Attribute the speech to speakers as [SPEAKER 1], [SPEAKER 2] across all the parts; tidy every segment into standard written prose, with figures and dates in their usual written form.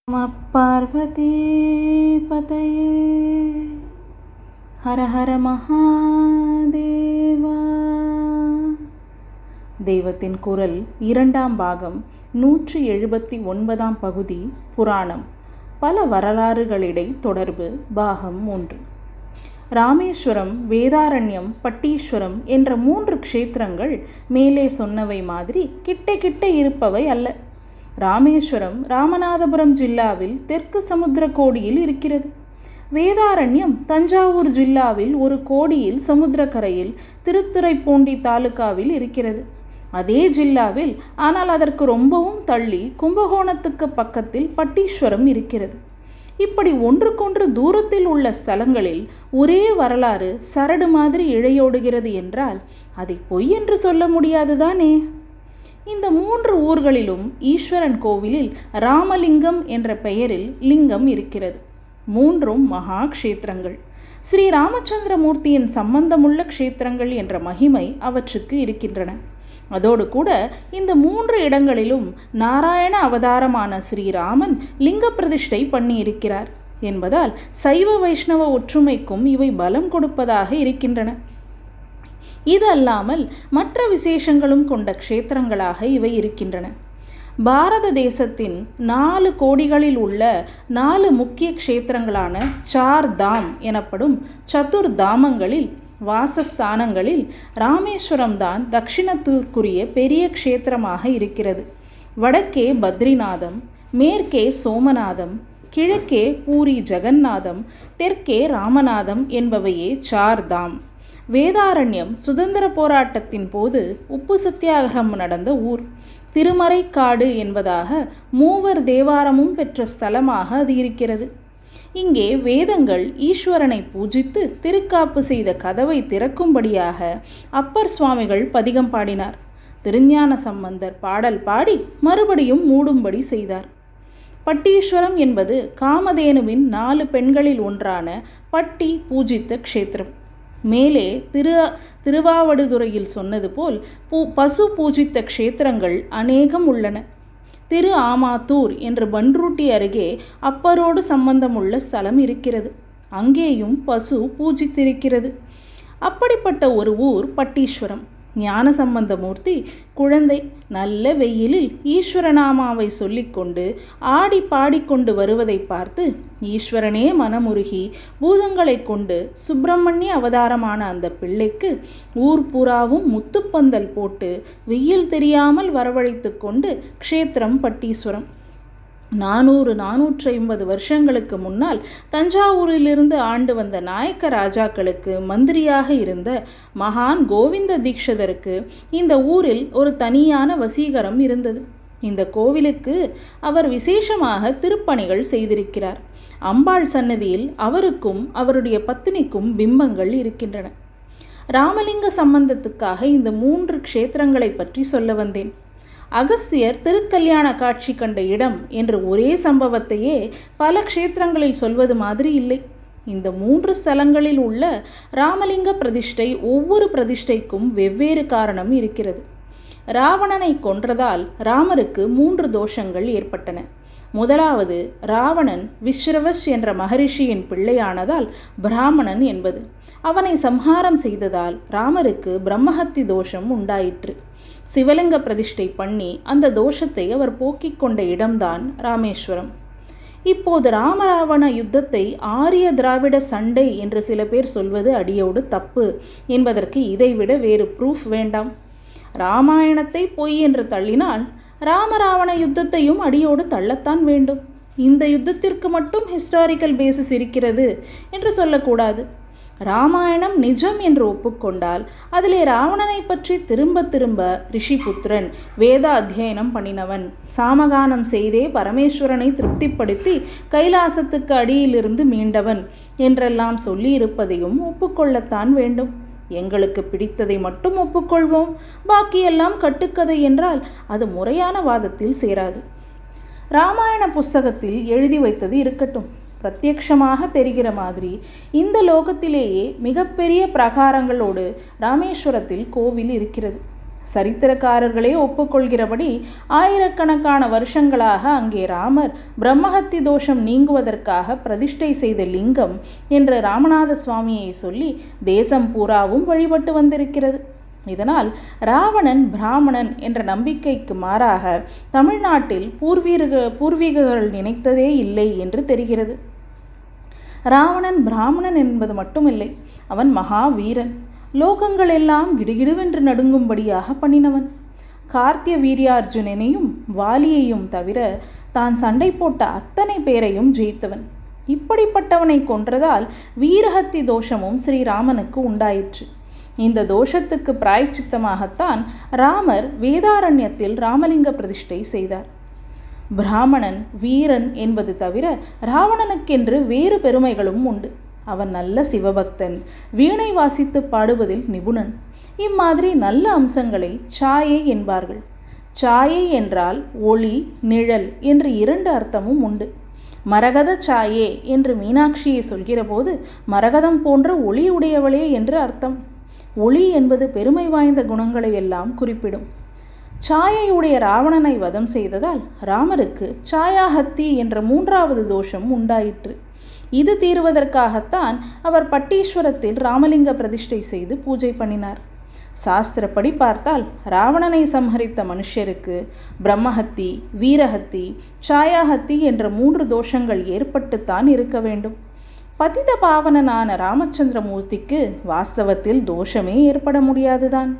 [SPEAKER 1] நம பார்வதி பதையே ஹர ஹர மகாதேவா. தெய்வத்தின் குரல் 2ஆம் பாகம் 179ஆம் பகுதி புராணம். பல வரலாறுகளிடை தொடர்பு பாகம் 3. ராமேஸ்வரம், வேதாரண்யம், பட்டீஸ்வரம் என்ற 3 க்ஷேத்திரங்கள் மேலே சொன்னவை மாதிரி கிட்ட கிட்ட இருப்பவை அல்ல. ராமேஸ்வரம் ராமநாதபுரம் ஜில்லாவில் தெற்கு சமுத்திர கோடியில் இருக்கிறது. வேதாரண்யம் தஞ்சாவூர் ஜில்லாவில் ஒரு கோடியில் சமுத்திரக்கரையில் திருத்துறைப்பூண்டி தாலுகாவில் இருக்கிறது. அதே ஜில்லாவில், ஆனால் அதற்கு ரொம்பவும் தள்ளி கும்பகோணத்துக்கு பக்கத்தில் பட்டீஸ்வரம் இருக்கிறது. இப்படி ஒன்றுக்கொன்று தூரத்தில் உள்ள ஸ்தலங்களில் ஒரே வரலாறு சரடு மாதிரி இழையோடுகிறது என்றால் அதை பொய் என்று சொல்ல முடியாதுதானே. இந்த 3 ஊர்களிலும் ஈஸ்வரன் கோவிலில் ராமலிங்கம் என்ற பெயரில் லிங்கம் இருக்கிறது. 3ம் மகா க்ஷேத்திரங்கள். ஸ்ரீ ராமச்சந்திரமூர்த்தியின் சம்பந்தமுள்ள க்ஷேத்திரங்கள் என்ற மகிமை அவற்றுக்கு இருக்கின்றன. அதோடு கூட இந்த 3 இடங்களிலும் நாராயண அவதாரமான ஸ்ரீராமன் லிங்க பிரதிஷ்டை பண்ணியிருக்கிறார் என்பதால் சைவ வைஷ்ணவ ஒற்றுமைக்கும் இவை பலம் கொடுப்பதாக இருக்கின்றன. இது அல்லாமல் மற்ற விசேஷங்களும் கொண்ட க்ஷேத்திரங்களாக இவை இருக்கின்றன. பாரத தேசத்தின் 4 கோடிகளில் உள்ள 4 முக்கிய க்ஷேத்திரங்களான 4 தாம் எனப்படும் சதுர் தாமங்களில் வாசஸ்தானங்களில் ராமேஸ்வரம் தான் தட்சிணத்திற்குரிய பெரிய க்ஷேத்திரமாக இருக்கிறது. வடக்கே பத்ரிநாதம், மேற்கே சோமநாதம், கிழக்கே பூரி ஜெகநாதம், தெற்கே ராமநாதம் என்பவையே 4 தாம். வேதாரண்யம் சுதந்திர போராட்டத்தின் போது உப்பு சத்தியாகிரகம் நடந்த ஊர். திருமறைக்காடு என்பதாக 3 தேவாரமும் பெற்ற ஸ்தலமாக அது இருக்கிறது. இங்கே வேதங்கள் ஈஸ்வரனை பூஜித்து திருக்காப்பு செய்த கதவை திறக்கும்படியாக அப்பர் சுவாமிகள் பதிகம் பாடினார். திருஞான சம்பந்தர் பாடல் பாடி மறுபடியும் மூடும்படி செய்தார். பட்டீஸ்வரம் என்பது காமதேனுவின் 4 பெண்களில் ஒன்றான பட்டி பூஜித்த க்ஷேத்திரம். மேலே திருவாவடுதுறையில் சொன்னது போல் பசு பூஜித்த க்ஷேத்திரங்கள் அநேகம் உள்ளன. திரு ஆமாத்தூர் என்று பன்ருட்டி அருகே அப்பரோடு சம்பந்தமுள்ள ஸ்தலம் இருக்கிறது. அங்கேயும் பசு பூஜித்திருக்கிறது. அப்படிப்பட்ட ஒரு ஊர் பட்டீஸ்வரம். ஞானசம்பந்தமூர்த்தி குழந்தை நல்ல வெயிலில் ஈஸ்வரநாமாவை சொல்லிக்கொண்டு ஆடி பாடிக்கொண்டு வருவதை பார்த்து ஈஸ்வரனே மனமுருகி பூதங்களை கொண்டு சுப்பிரமணிய அவதாரமான அந்த பிள்ளைக்கு ஊர் பூராவும் முத்துப்பந்தல் போட்டு வெயில் தெரியாமல் வரவழைத்து கொண்டு க்ஷேத்திரம் பட்டீஸ்வரம். 450 வருஷங்களுக்கு முன்னால் தஞ்சாவூரிலிருந்து ஆண்டு வந்த நாயக்க ராஜாக்களுக்கு மந்திரியாக இருந்த மகான் கோவிந்த தீக்ஷதருக்கு இந்த ஊரில் ஒரு தனியான வசீகரம் இருந்தது. இந்த கோவிலுக்கு அவர் விசேஷமாக திருப்பணிகள் செய்திருக்கிறார். அம்பாள் சன்னதியில் அவருக்கும் அவருடைய பத்தினிக்கும் பிம்பங்கள் இருக்கின்றன. ராமலிங்க சம்பந்தத்துக்காக இந்த 3 க்ஷேத்திரங்களை பற்றி சொல்ல வந்தேன். அகஸ்தியர் திருக்கல்யாண காட்சி கண்ட இடம் என்று ஒரே சம்பவத்தையே பல க்ஷேத்திரங்களில் சொல்வது மாதிரி இல்லை. இந்த 3 ஸ்தலங்களில் உள்ள ராமலிங்க பிரதிஷ்டை ஒவ்வொரு பிரதிஷ்டைக்கும் வெவ்வேறு காரணம் இருக்கிறது. ராவணனை கொன்றதால் ராமருக்கு 3 தோஷங்கள் ஏற்பட்டன. முதலாவது, ராவணன் விஸ்ரவஸ் என்ற மகரிஷியின் பிள்ளையானதால் பிராமணன் என்பது. அவனை சம்ஹாரம் செய்ததால் ராமருக்கு பிரம்மஹத்தி தோஷம் உண்டாயிற்று. சிவலிங்க பிரதிஷ்டை பண்ணி அந்த தோஷத்தை அவர் போக்கிக் கொண்ட இடம்தான் ராமேஸ்வரம். இப்போது ராமராவண யுத்தத்தை ஆரிய திராவிட சண்டை என்று சில பேர் சொல்வது அடியோடு தப்பு என்பதற்கு இதைவிட வேறு ப்ரூஃப் வேண்டாம். ராமாயணத்தை பொய் என்று தள்ளினால் ராமராவண யுத்தத்தையும் அடியோடு தள்ளத்தான் வேண்டும். இந்த யுத்தத்திற்கு மட்டும் ஹிஸ்டாரிக்கல் பேசிஸ் இருக்கிறது என்று சொல்லக்கூடாது. ராமாயணம் நிஜம் என்று ஒப்புக்கொண்டால் அதிலே ராவணனை பற்றி திரும்ப திரும்ப ரிஷிபுத்திரன், வேத அத்தியனம் பண்ணினவன், சாமகானம் செய்தே பரமேஸ்வரனை திருப்திப்படுத்தி கைலாசத்துக்கு அடியிலிருந்து மீண்டவன் என்றெல்லாம் சொல்லி இருப்பதையும் ஒப்புக்கொள்ளத்தான் வேண்டும். எங்களுக்கு பிடித்ததை மட்டும் ஒப்புக்கொள்வோம், பாக்கியெல்லாம் கட்டுக்கதை என்றால் அது முறையான வாதத்தில் சேராது. ராமாயண புஸ்தகத்தில் எழுதி வைத்தது இருக்கட்டும். பிரத்யக்ஷமாக தெரிகிற மாதிரி இந்த லோகத்திலேயே மிகப்பெரிய பிரகாரங்களோடு ராமேஸ்வரத்தில் கோவில் இருக்கிறது. சரித்திரக்காரர்களே ஒப்புக்கொள்கிறபடி ஆயிரக்கணக்கான வருஷங்களாக அங்கே ராமர் பிரம்மஹத்தி தோஷம் நீங்குவதற்காக பிரதிஷ்டை செய்த லிங்கம் என்று ராமநாத சுவாமியை சொல்லி தேசம் பூராவும் வழிபட்டு வந்திருக்கிறது. இதனால் ராவணன் பிராமணன் என்ற நம்பிக்கைக்கு மாறாக தமிழ்நாட்டில் பூர்வீகர்கள் நினைத்ததே இல்லை என்று தெரிகிறது. ராவணன் பிராமணன் என்பது மட்டுமில்லை, அவன் மகாவீரன். லோகங்கள் எல்லாம் கிடுகிடுவென்று நடுங்கும்படியாக பண்ணினவன். கார்த்திய வீரியார்ஜுனனையும் வாலியையும் தவிர தான் சண்டை போட்ட அத்தனை பேரையும் ஜெயித்தவன். இப்படிப்பட்டவனை கொன்றதால் வீரஹத்தி தோஷமும் ஸ்ரீராமனுக்கு உண்டாயிற்று. இந்த தோஷத்துக்கு பிராயச்சித்தமாகத்தான் ராமர் வேதாரண்யத்தில் ராமலிங்க பிரதிஷ்டை செய்தார். பிராமணன் வீரன் என்பது தவிர ராவணனுக்கென்று வேறு பெருமைகளும் உண்டு. அவன் நல்ல சிவபக்தன், வீணை வாசித்து பாடுவதில் நிபுணன். இம்மாதிரி நல்ல அம்சங்களை சாயை என்பார்கள். சாயை என்றால் ஒளி, நிழல் என்று 2 அர்த்தமும் உண்டு. மரகத சாயே என்று மீனாட்சியை சொல்கிற போது மரகதம் போன்ற ஒளி உடையவளே என்று அர்த்தம். ஒளி என்பது பெருமை வாய்ந்த குணங்களை எல்லாம் குறிப்பிடும். சாயையுடைய ராவணனை வதம் செய்ததால் ராமருக்கு சாயாஹத்தி என்ற 3வது தோஷம் உண்டாயிற்று. இது தீர்வதற்காகத்தான் அவர் பட்டீஸ்வரத்தில் ராமலிங்க பிரதிஷ்டை செய்து பூஜை பண்ணினார். சாஸ்திரப்படி பார்த்தால் ராவணனை சம்ஹரித்த மனுஷருக்கு பிரம்மஹத்தி, வீரஹத்தி, சாயாஹத்தி என்ற 3 தோஷங்கள் ஏற்பட்டுத்தான் இருக்க வேண்டும். பதித பாவனனான ராமச்சந்திரமூர்த்திக்கு வாஸ்தவத்தில் தோஷமே ஏற்பட முடியாதுதான்.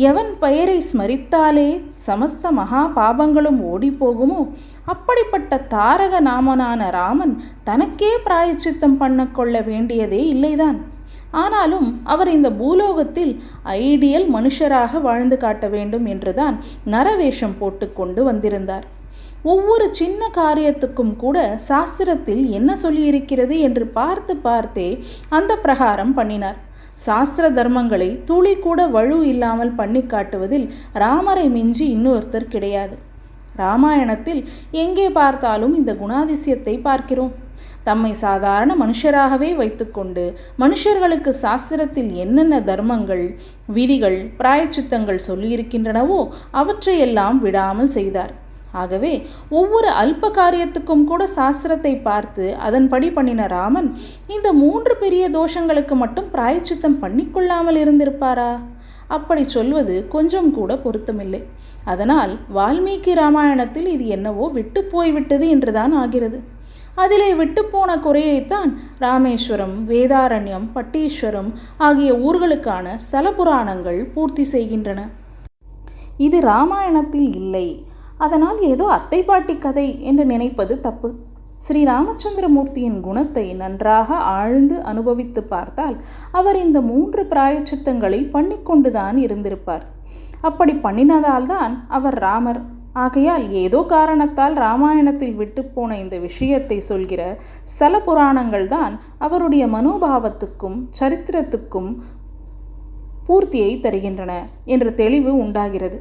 [SPEAKER 1] எவன் பெயரை ஸ்மரித்தாலே சமஸ்த மகா பாபங்களும் ஓடிப்போகுமோ அப்படிப்பட்ட தாரக நாமனான ராமன் தனக்கே பிராயச்சித்தம் பண்ண கொள்ள வேண்டியதே இல்லைதான். ஆனாலும் அவர் இந்த பூலோகத்தில் ஐடியல் மனுஷராக வாழ்ந்து காட்ட வேண்டும் என்றுதான் நரவேஷம் போட்டு கொண்டு வந்திருந்தார். ஒவ்வொரு சின்ன காரியத்துக்கும் கூட சாஸ்திரத்தில் என்ன சொல்லியிருக்கிறது என்று பார்த்தே அந்த பிரகாரம் பண்ணினார். சாஸ்திர தர்மங்களை துளி கூட வலு இல்லாமல் பண்ணி காட்டுவதில் ராமரை மிஞ்சி இன்னொருத்தர் கிடையாது. ராமாயணத்தில் எங்கே பார்த்தாலும் இந்த குணாதிசயத்தை பார்க்கிறோம். தம்மை சாதாரண மனுஷராகவே வைத்துக்கொண்டு மனுஷர்களுக்கு சாஸ்திரத்தில் என்னென்ன தர்மங்கள், விதிகள், பிராயச்சித்தங்கள் சொல்லியிருக்கின்றனவோ அவற்றையெல்லாம் விடாமல் செய்தார். ஆகவே ஒவ்வொரு அல்ப காரியத்துக்கும் கூட சாஸ்திரத்தை பார்த்து அதன்படி பண்ணின ராமன் இந்த 3 பெரிய தோஷங்களுக்கு மட்டும் பிராயச்சித்தம் பண்ணிக்கொள்ளாமல் இருந்திருப்பாரா? அப்படி சொல்வது கொஞ்சம் கூட பொருத்தமில்லை. அதனால் வால்மீகி ராமாயணத்தில் இது என்னவோ விட்டு போய்விட்டது என்றுதான் ஆகிறது. அதிலே விட்டுப்போன குறையைத்தான் ராமேஸ்வரம், வேதாரண்யம், பட்டீஸ்வரம் ஆகிய ஊர்களுக்கான ஸ்தல புராணங்கள் பூர்த்தி செய்கின்றன. இது ராமாயணத்தில் இல்லை, அதனால் ஏதோ அத்தை பாட்டி கதை என்று நினைப்பது தப்பு. ஸ்ரீ ராமச்சந்திரமூர்த்தியின் குணத்தை நன்றாக ஆழ்ந்து அனுபவித்து பார்த்தால் அவர் இந்த 3 பிராயச்சித்தங்களை பண்ணிக்கொண்டுதான் இருந்திருப்பார். அப்படி பண்ணினதால்தான் அவர் ராமர். ஆகையால் ஏதோ காரணத்தால் ராமாயணத்தில் விட்டுப்போன இந்த விஷயத்தை சொல்கிற ஸ்தல புராணங்கள் தான் அவருடைய மனோபாவத்துக்கும் சரித்திரத்துக்கும் பூர்த்தியை தருகின்றன என்ற தெளிவு உண்டாகிறது.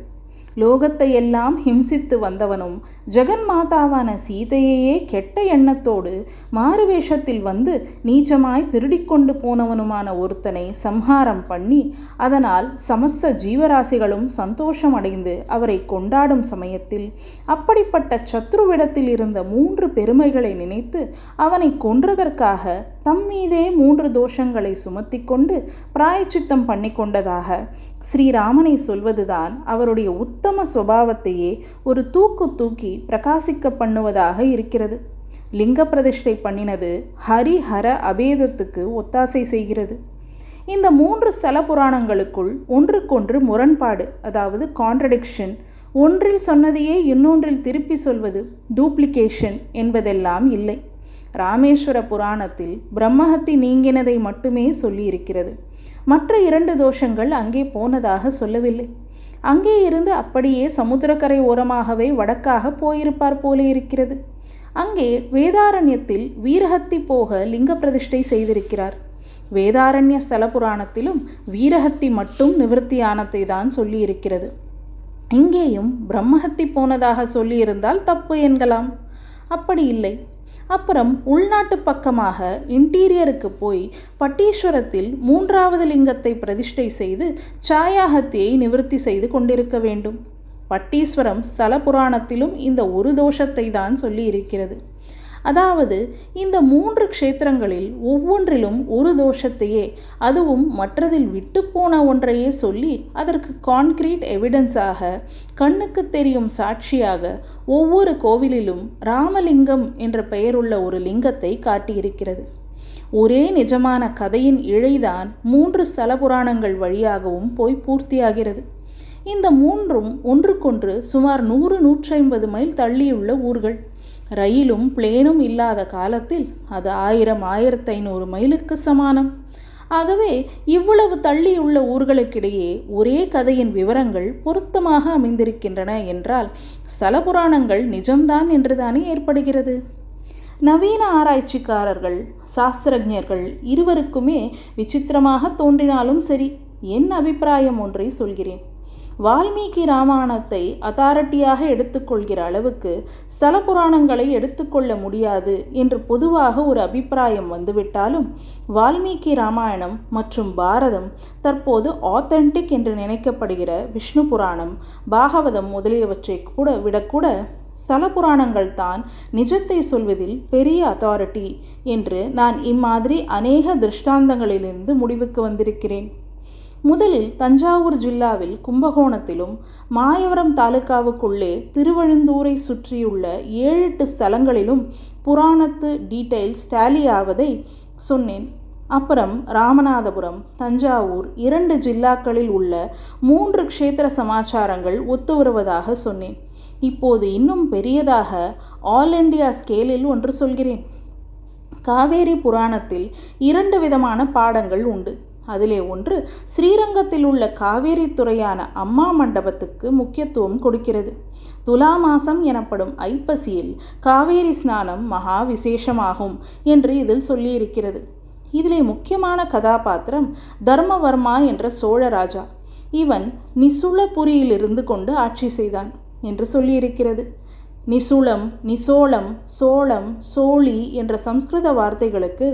[SPEAKER 1] லோகத்தை எல்லாம் ஹிம்சித்து வந்தவனும் ஜெகன்மாதாவான சீதையையே கெட்ட எண்ணத்தோடு மாறுவேஷத்தில் வந்து நீச்சமாய் திருடிக்கொண்டு போனவனுமான ஒருத்தனை சம்ஹாரம் பண்ணி அதனால் சமஸ்த ஜீவராசிகளும் சந்தோஷம் அடைந்து அவரை கொண்டாடும் சமயத்தில் அப்படிப்பட்ட சத்ருவிடத்தில் இருந்த 3 பெருமைகளை நினைத்து அவனை கொன்றதற்காக தம்மீதே 3 தோஷங்களை சுமத்தி கொண்டு பிராயச்சித்தம் பண்ணி கொண்டதாக ஸ்ரீராமனை சொல்வதுதான் அவருடைய உத்தம சுபாவத்தையே ஒரு தூக்கி பிரகாசிக்க பண்ணுவதாக இருக்கிறது. லிங்க பிரதிஷ்டை பண்ணினது ஹரிஹர அபேதத்துக்கு ஒத்தாசை செய்கிறது. இந்த 3 ஸ்தல புராணங்களுக்குள் ஒன்றுக்கொன்று முரண்பாடு, அதாவது கான்ட்ரடிக்ஷன், ஒன்றில் சொன்னதையே இன்னொன்றில் திருப்பி சொல்வது, டூப்ளிகேஷன் என்பதெல்லாம் இல்லை. ராமேஸ்வர புராணத்தில் பிரம்மஹத்தி நீங்கினதை மட்டுமே சொல்லியிருக்கிறது. மற்ற 2 தோஷங்கள் அங்கே போனதாக சொல்லவில்லை. அங்கே இருந்து அப்படியே சமுத்திரக்கரை ஓரமாகவே வடக்காக போயிருப்பார் போல இருக்கிறது. அங்கே வேதாரண்யத்தில் வீரஹத்தி போக லிங்க பிரதிஷ்டை செய்திருக்கிறார். வேதாரண்ய ஸ்தல புராணத்திலும் வீரஹத்தி மட்டும் நிவர்த்தியானத்தை தான் சொல்லியிருக்கிறது. இங்கேயும் பிரம்மஹத்தி போனதாக சொல்லியிருந்தால் தப்பு என்கலாம். அப்படி இல்லை. அப்புறம் உள்நாட்டு பக்கமாக இன்டீரியருக்கு போய் பட்டீஸ்வரத்தில் 3வது லிங்கத்தை பிரதிஷ்டை செய்து சாயாஹத்தியை நிவர்த்தி செய்து கொண்டிருக்க வேண்டும். பட்டீஸ்வரம் ஸ்தல புராணத்திலும் இந்த ஒரு தோஷத்தை தான் சொல்லி இருக்கிறது. அதாவது இந்த 3 க்ஷேத்திரங்களில் ஒவ்வொன்றிலும் ஒரு தோஷத்தையே, அதுவும் மற்றதில் விட்டுப்போன ஒன்றையே சொல்லி அதற்கு கான்கிரீட் எவிடன்ஸாக, கண்ணுக்கு தெரியும் சாட்சியாக ஒவ்வொரு கோவிலிலும் ராமலிங்கம் என்ற பெயருள்ள ஒரு லிங்கத்தை காட்டியிருக்கிறது. ஒரே நிஜமான கதையின் இழைதான் 3 ஸ்தல புராணங்கள் வழியாகவும் போய் பூர்த்தியாகிறது. இந்த 3ம் ஒன்றுக்கொன்று சுமார் 100-150 மைல் தள்ளியுள்ள ஊர்கள். ரயிலும் பிளேனும் இல்லாத காலத்தில் அது 1000-1500 மைலுக்கு சமானம். ஆகவே இவ்வளவு தள்ளியுள்ள ஊர்களுக்கிடையே ஒரே கதையின் விவரங்கள் பொருத்தமாக அமைந்திருக்கின்றன என்றால் ஸ்தல புராணங்கள் நிஜம்தான் என்றுதானே ஏற்படுகிறது. நவீன ஆராய்ச்சிக்காரர்கள், சாஸ்திரஜர்கள் இருவருக்குமே விசித்திரமாக தோன்றினாலும் சரி, என் அபிப்பிராயம் ஒன்றை சொல்கிறேன். வால்மீகி ராமாயணத்தை அத்தாரிட்டியாக எடுத்துக்கொள்கிற அளவுக்கு ஸ்தல புராணங்களை எடுத்துக்கொள்ள முடியாது என்று பொதுவாக ஒரு அபிப்பிராயம் வந்துவிட்டாலும், வால்மீகி ராமாயணம் மற்றும் பாரதம், தற்போது ஆத்தென்டிக் என்று நினைக்கப்படுகிற விஷ்ணு புராணம், பாகவதம் முதலியவற்றை விடக்கூட ஸ்தல புராணங்கள் தான் நிஜத்தை சொல்வதில் பெரிய அத்தாரிட்டி என்று நான் இம்மாதிரி அநேக திருஷ்டாந்தங்களிலிருந்து முடிவுக்கு வந்திருக்கிறேன். முதலில் தஞ்சாவூர் ஜில்லாவில் கும்பகோணத்திலும் மாயவரம் தாலுகாவுக்குள்ளே திருவழுந்தூரை சுற்றியுள்ள 7-8 ஸ்தலங்களிலும் புராணத்து டீட்டெயில்ஸ் டேலி ஆவதை சொன்னேன். அப்புறம் ராமநாதபுரம், தஞ்சாவூர் 2 ஜில்லாக்களில் உள்ள 3 க்ஷேத்திர சமாச்சாரங்கள் ஒத்து வருவதாக சொன்னேன். இப்போது இன்னும் பெரியதாக ஆல் இண்டியா ஸ்கேலில் ஒன்று சொல்கிறேன். காவேரி புராணத்தில் 2 விதமான பாடங்கள் உண்டு. அதிலே ஒன்று ஸ்ரீரங்கத்தில் உள்ள காவேரி துறையான அம்மா மண்டபத்துக்கு முக்கியத்துவம் கொடுக்கிறது. துலா மாசம் எனப்படும் ஐப்பசியில் காவேரி ஸ்நானம் மகா விசேஷமாகும் என்று இதில் சொல்லியிருக்கிறது. இதிலே முக்கியமான கதாபாத்திரம் தர்மவர்மா என்ற சோழ ராஜா. இவன் நிசுலபுரியிலிருந்து கொண்டு ஆட்சி செய்தான் என்று சொல்லியிருக்கிறது. நிசுளம், நிசோளம், சோளம், சோழி என்ற சம்ஸ்கிருத வார்த்தைகளுக்கு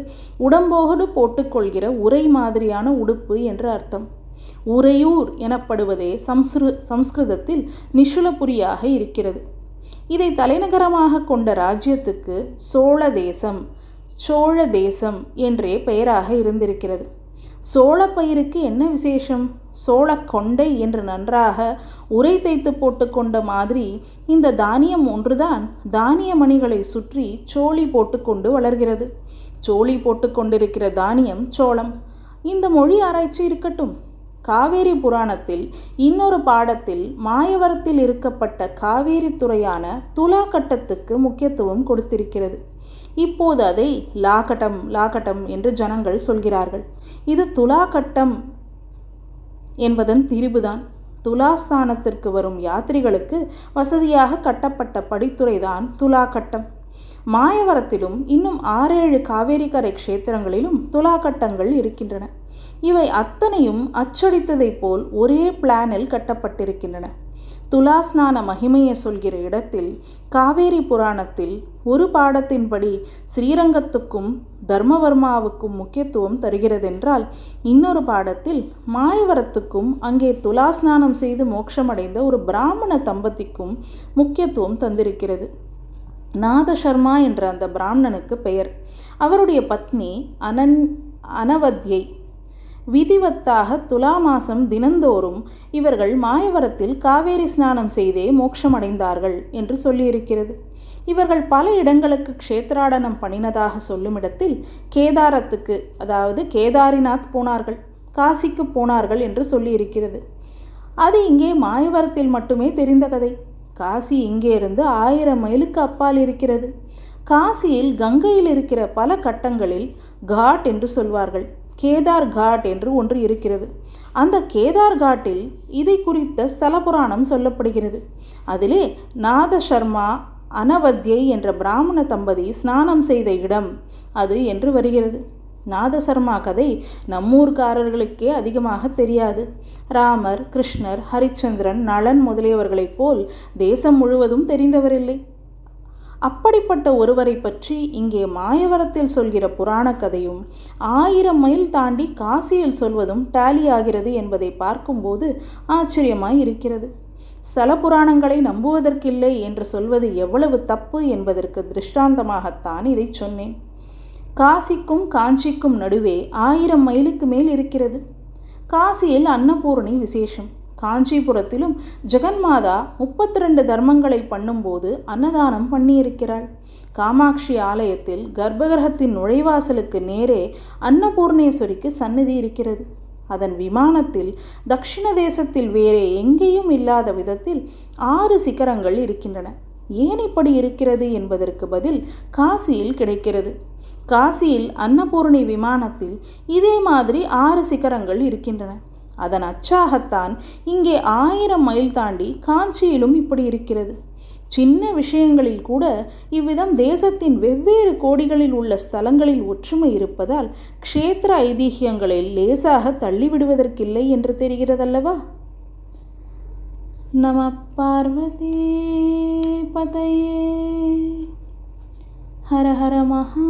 [SPEAKER 1] உடம்போடு போட்டுக்கொள்கிற உரை மாதிரியான உடுப்பு என்று அர்த்தம். உறையூர் எனப்படுவதே சம்ஸ்கிருதத்தில் நிசுலபுரியாக இருக்கிறது. இதை தலைநகரமாக கொண்ட ராஜ்யத்துக்கு சோழ தேசம், சோழ தேசம் என்றே பெயராக இருந்திருக்கிறது. சோள பயிருக்கு என்ன விசேஷம்? சோள கொண்டை என்று நன்றாக உரை தைத்து போட்டு கொண்ட மாதிரி இந்த தானியம் ஒன்றுதான் தானிய மணிகளை சுற்றி சோழி போட்டுக்கொண்டு வளர்கிறது. சோழி போட்டுக்கொண்டிருக்கிற தானியம் சோளம். இந்த மொழி ஆராய்ச்சி இருக்கட்டும். காவேரி புராணத்தில் இன்னொரு பாடத்தில் மாயவரத்தில் இருக்கப்பட்ட காவேரி துறையான துலா கட்டத்துக்கு முக்கியத்துவம் கொடுத்திருக்கிறது. இப்போது அதை லாகட்டம் என்று ஜனங்கள் சொல்கிறார்கள். இது துலா கட்டம் என்பதன் திரிபுதான். துலாஸ்தானத்திற்கு வரும் யாத்திரிகளுக்கு வசதியாக கட்டப்பட்ட படித்துறைதான் துலா கட்டம். மாயவரத்திலும் இன்னும் 6-7 காவேரிக்கரை க்ஷேத்திரங்களிலும் துலா கட்டங்கள் இருக்கின்றன. இவை அத்தனையும் அச்சடித்ததைப் போல் ஒரே பிளானில் கட்டப்பட்டிருக்கின்றன. துலாஸ்நான மகிமையை சொல்கிற இடத்தில் காவேரி புராணத்தில் ஒரு பாடத்தின்படி ஸ்ரீரங்கத்துக்கும் தர்மவர்மாவுக்கும் முக்கியத்துவம் தருகிறதென்றால், இன்னொரு பாடத்தில் மாயவரத்துக்கும் அங்கே துலாஸ்நானம் செய்து மோட்சமடைந்த ஒரு பிராமண தம்பதிக்கும் முக்கியத்துவம் தந்திருக்கிறது. நாதசர்மா என்ற அந்த பிராமணனுக்கு பெயர். அவருடைய பத்னி அனவத்யை. விதிவத்தாக துலா மாசம் தினந்தோறும் இவர்கள் மாயவரத்தில் காவேரி ஸ்நானம் செய்தே மோட்சமடைந்தார்கள் என்று சொல்லியிருக்கிறது. இவர்கள் பல இடங்களுக்கு க்ஷேத்ராடனம் பண்ணினதாக சொல்லும் இடத்தில் கேதாரத்துக்கு, அதாவது கேதாரிநாத் போனார்கள், காசிக்கு போனார்கள் என்று சொல்லியிருக்கிறது. அது இங்கே மாயவரத்தில் மட்டுமே தெரிந்த கதை. காசி இங்கே இருந்து 1000 மைலுக்கு அப்பால் இருக்கிறது. காசியில் கங்கையில் இருக்கிற பல கட்டங்களில் காட் என்று சொல்வார்கள். கேதார் காட் என்று ஒன்று இருக்கிறது. அந்த கேதார் காட்டில் இதை குறித்த ஸ்தல புராணம் சொல்லப்படுகிறது. அதிலே நாதசர்மா அனவத்யை என்ற பிராமண தம்பதி ஸ்நானம் செய்த இடம் அது என்று வருகிறது. நாதசர்மா கதை நம்மூர்காரர்களுக்கே அதிகமாக தெரியாது. ராமர், கிருஷ்ணர், ஹரிச்சந்திரன், நளன் முதலியவர்களைப் போல் தேசம் முழுவதும் தெரிந்தவரில்லை. அப்படிப்பட்ட ஒருவரை பற்றி இங்கே மாயவரத்தில் சொல்கிற புராண கதையும் 1000 மைல் தாண்டி காசியில் சொல்வதும் டேலி ஆகிறது என்பதை பார்க்கும்போது ஆச்சரியமாய் இருக்கிறது. ஸ்தல புராணங்களை நம்புவதற்கில்லை என்று சொல்வது எவ்வளவு தப்பு என்பதற்கு திருஷ்டாந்தமாகத்தான் இதை சொன்னேன். காசிக்கும் காஞ்சிக்கும் நடுவே 1000 மைலுக்கு மேல் இருக்கிறது. காசியில் அன்னபூரணி விசேஷம். காஞ்சிபுரத்திலும் ஜெகன்மாதா 32 தர்மங்களை பண்ணும்போது அன்னதானம் பண்ணியிருக்கிறாள். காமாட்சி ஆலயத்தில் கர்ப்பகிரகத்தின் நுழைவாசலுக்கு நேரே அன்னபூர்ணேஸ்வரிக்கு சந்நிதி இருக்கிறது. அதன் விமானத்தில் தக்ஷிண தேசத்தில் வேறே எங்கேயும் இல்லாத விதத்தில் 6 சிகரங்கள் இருக்கின்றன. ஏன் இப்படி இருக்கிறது என்பதற்கு பதில் காசியில் கிடைக்கிறது. காசியில் அன்னபூர்ணி விமானத்தில் இதே மாதிரி 6 சிகரங்கள் இருக்கின்றன. அதன் அச்சாகத்தான் இங்கே 1000 மைல் தாண்டி காஞ்சியிலும் இப்படி இருக்கிறது. சின்ன விஷயங்களில் கூட இவ்விதம் தேசத்தின் வெவ்வேறு கோடிகளில் உள்ள ஸ்தலங்களில் ஒற்றுமை இருப்பதால் க்ஷேத்திர ஐதீகியங்களில் லேசாக தள்ளிவிடுவதற்கில்லை என்று தெரிகிறதல்லவா? நம பார்வதி பதையே. ஹர ஹர மகா